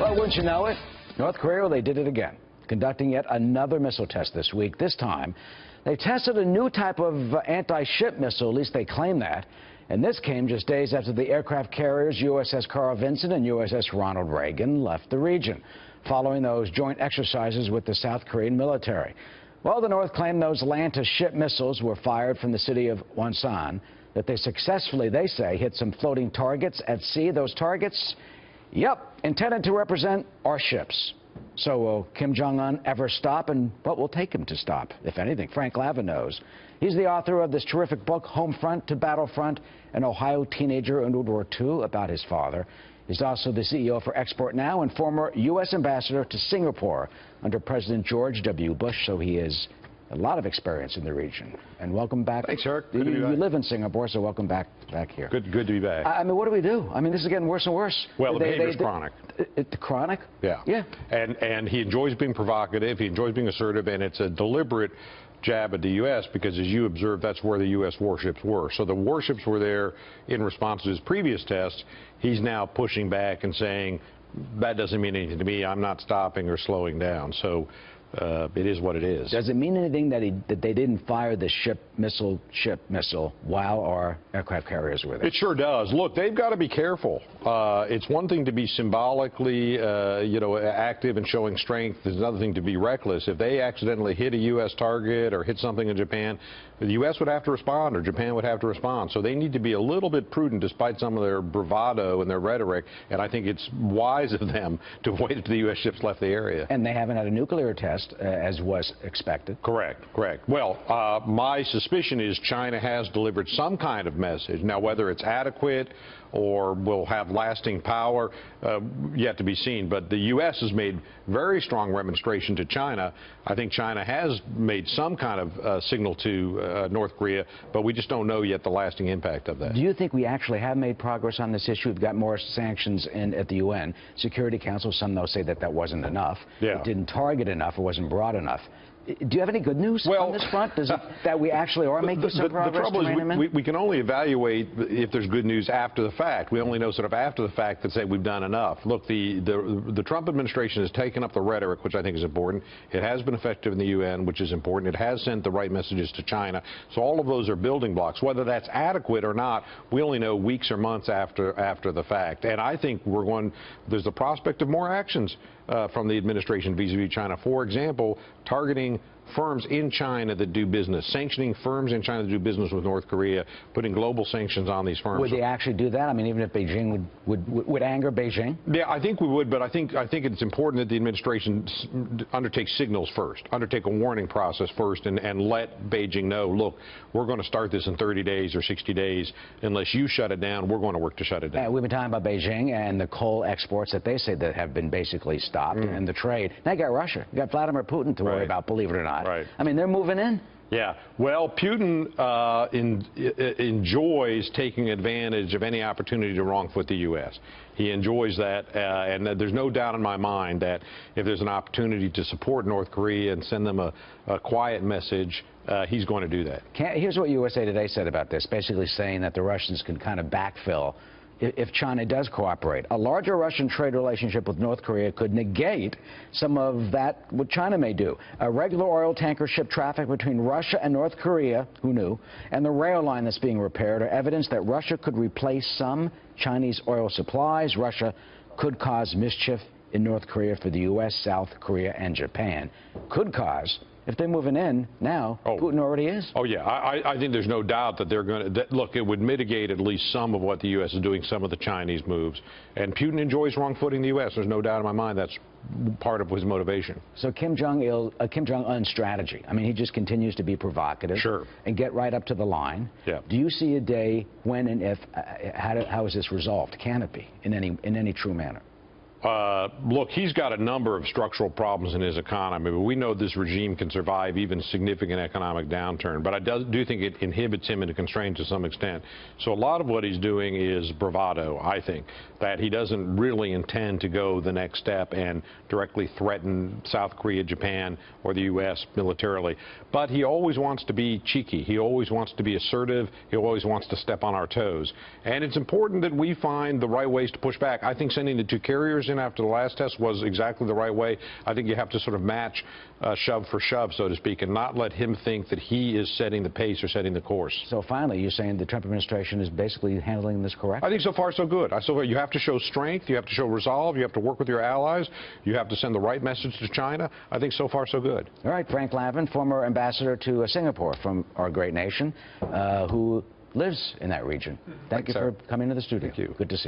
Well, wouldn't you know it? North Korea, well, they did it again, conducting yet another missile test this week. This time, they tested a new type of anti-ship missile, at least they claim that. And this came just days after the aircraft carriers USS Carl Vinson and USS Ronald Reagan left the region, following those joint exercises with the South Korean military. Well, the North claimed those land-to-ship missiles were fired from the city of Wonsan, that they successfully, they say, hit some floating targets at sea. Those targets, yep, intended to represent our ships. So will Kim Jong Un ever stop, and what will take him to stop, if anything? Frank Lavin knows. He's the author of this terrific book, Homefront to Battlefront, an Ohio teenager in World War II, about his father. He's also the CEO for Export Now and former U.S. ambassador to Singapore under President George W. Bush, so he has a lot of experience in the region. And welcome back. Thanks, Eric. You live in Singapore, so welcome back here. Good to be back. I mean, what do we do? I mean, this is getting worse and worse. Well, the behavior's chronic. Chronic? Yeah. Yeah. And he enjoys being provocative. He enjoys being assertive, and it's a deliberate jab at the U.S. because, as you observed, that's where the U.S. warships were. So the warships were there in response to his previous tests. He's now pushing back and saying, that doesn't mean anything to me. I'm not stopping or slowing down. So it is what it is. Does it mean anything that they didn't fire the ship missile while our aircraft carriers were there? It sure does. Look, they've got to be careful. It's one thing to be symbolically, active and showing strength. There's another thing to be reckless. If they accidentally hit a U.S. target or hit something in Japan, the U.S. would have to respond, or Japan would have to respond. So they need to be a little bit prudent, despite some of their bravado and their rhetoric. And I think it's wise of them to wait until the U.S. ships left the area. And they haven't had a nuclear test, as was expected. Correct. Well, my suspicion is China has delivered some kind of message. Now, whether it's adequate or will have lasting power, yet to be seen. But the U.S. has made very strong remonstration to China. I think China has made some kind of signal to North Korea, but we just don't know yet the lasting impact of that. Do you think we actually have made progress on this issue? We've got more sanctions at the UN Security Council. Some, though, say that wasn't enough. Yeah. It didn't target enough. It wasn't broad enough. Do you have any good news on this front? That we actually are making some progress? The trouble is we can only evaluate if there's good news after the fact. We only know sort of after the fact that say we've done enough. Look, the Trump administration has taken up the rhetoric, which I think is important. It has been effective in the UN, which is important. It has sent the right messages to China. So all of those are building blocks. Whether that's adequate or not, we only know weeks or months after the fact. And I think there's the prospect of more actions from the administration vis-a-vis China. For example, targeting firms in China that do business, sanctioning firms in China that do business with North Korea, putting global sanctions on these firms. Would they actually do that? I mean, even if Beijing would anger Beijing? Yeah, I think we would, but I think it's important that the administration undertake signals first, undertake a warning process first, and let Beijing know, look, we're going to start this in 30 days or 60 days. Unless you shut it down, we're going to work to shut it down. We've been talking about Beijing and the coal exports that they say that have been basically stopped, and the trade. Now you got Russia. You got Vladimir Putin to worry about, believe it or not. Right. I mean, they're moving in. Yeah. Well, Putin enjoys taking advantage of any opportunity to wrong-foot the U.S. He enjoys that, and there's no doubt in my mind that if there's an opportunity to support North Korea and send them a quiet message, he's going to do that. Here's what USA Today said about this, basically saying that the Russians can kind of backfill if China does cooperate. A larger Russian trade relationship with North Korea could negate some of that, what China may do. A regular oil tanker ship traffic between Russia and North Korea, who knew, and the rail line that's being repaired are evidence that Russia could replace some Chinese oil supplies. Russia could cause mischief in North Korea for the U.S., South Korea, and Japan. Could cause. If they're moving in now, Putin already is. Oh, yeah. I think there's no doubt that they're going to... Look, it would mitigate at least some of what the U.S. is doing, some of the Chinese moves. And Putin enjoys wrong-footing the U.S. There's no doubt in my mind that's part of his motivation. So Kim Jong Un's strategy, I mean, he just continues to be provocative. Sure. And get right up to the line. Yeah. Do you see a day when and if, how is this resolved? Can it be in any true manner? Look, he's got a number of structural problems in his economy, but we know this regime can survive even significant economic downturn. But I do think it inhibits him and constrains to some extent. So a lot of what he's doing is bravado, I think, that he doesn't really intend to go the next step and directly threaten South Korea, Japan, or the U.S. militarily. But he always wants to be cheeky. He always wants to be assertive. He always wants to step on our toes. And it's important that we find the right ways to push back. I think sending the two carriers years in after the last test was exactly the right way. I think you have to sort of match shove for shove, so to speak, and not let him think that he is setting the pace or setting the course. So finally, you're saying the Trump administration is basically handling this correctly? I think so far so good. You have to show strength, you have to show resolve, you have to work with your allies, you have to send the right message to China. I think so far so good. All right, Frank Lavin, former ambassador to Singapore from our great nation, who lives in that region. Thank you for coming to the studio. Thank you. Good to see you.